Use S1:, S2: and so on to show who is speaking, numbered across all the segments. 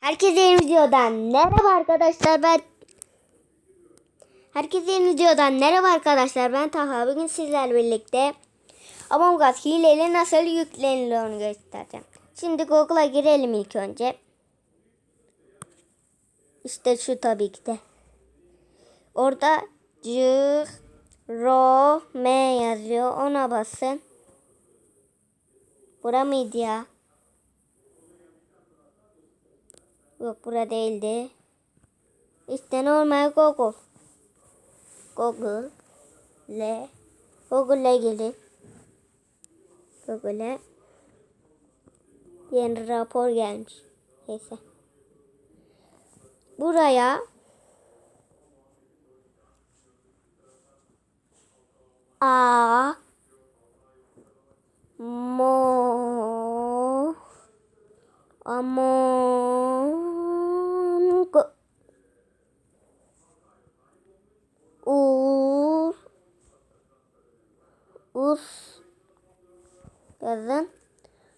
S1: Herkese yeni videodan merhaba arkadaşlar. Ben Taha. Bugün sizlerle birlikte Among Us hileyle nasıl yüklenilir onu göstereceğim. Şimdi Google'a girelim ilk önce. İşte şu tabii ki de. Orada Chrome yazıyor. Ona basın. Bura mıydı ya? Yok, bura değildi. İşte normal Google. Google'e gelin. Google'e yeni rapor gelmiş. Neyse. Buraya A Mo Among Us yazın.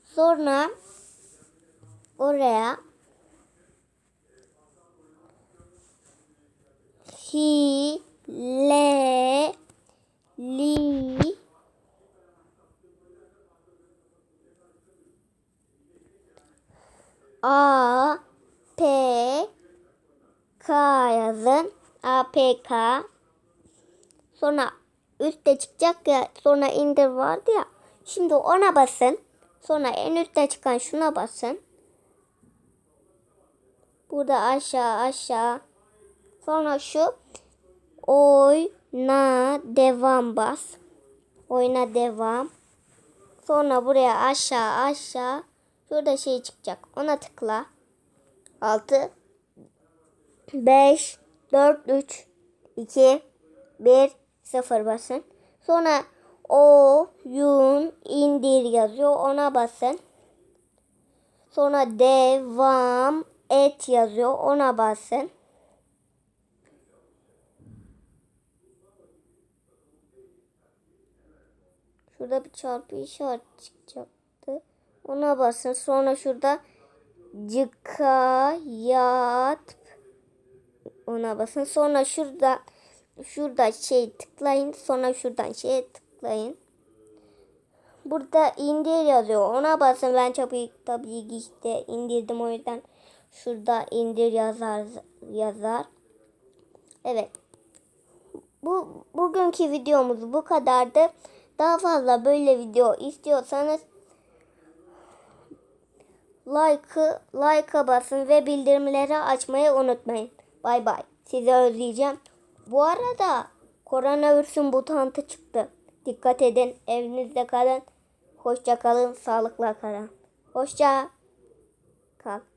S1: Sonra oraya hileli APK yazın. APK. Sonra üstte çıkacak ya. Sonra indir vardı ya. Şimdi ona basın. Sonra en üstte çıkan şuna basın. Burada aşağı. Sonra şu oyna devam bas. Oyna devam. Sonra buraya aşağı. Şurada şey çıkacak. Ona tıkla. 6 5 4 3 2 1 0 basın. Sonra oyun indir yazıyor. Ona basın. Sonra devam et yazıyor. Ona basın. Şurada bir çarpı işareti çıkacaktı. Ona basın. Sonra şurada cıkayat. Ona basın. Sonra şurada şey tıklayın. Sonra şuradan şey tıklayın. Burada indir yazıyor. Ona basın. Ben tabii ki işte indirdim, o yüzden şurada indir yazar. Evet. Bugünkü videomuz bu kadardı. Daha fazla böyle video istiyorsanız like'a basın ve bildirimleri açmayı unutmayın. Bay bay. Sizi özleyeceğim. Bu arada koronavirüsün mutantı çıktı. Dikkat edin. Evinizde kalın. Hoşça kalın. Sağlıkla kalın. Hoşça kal.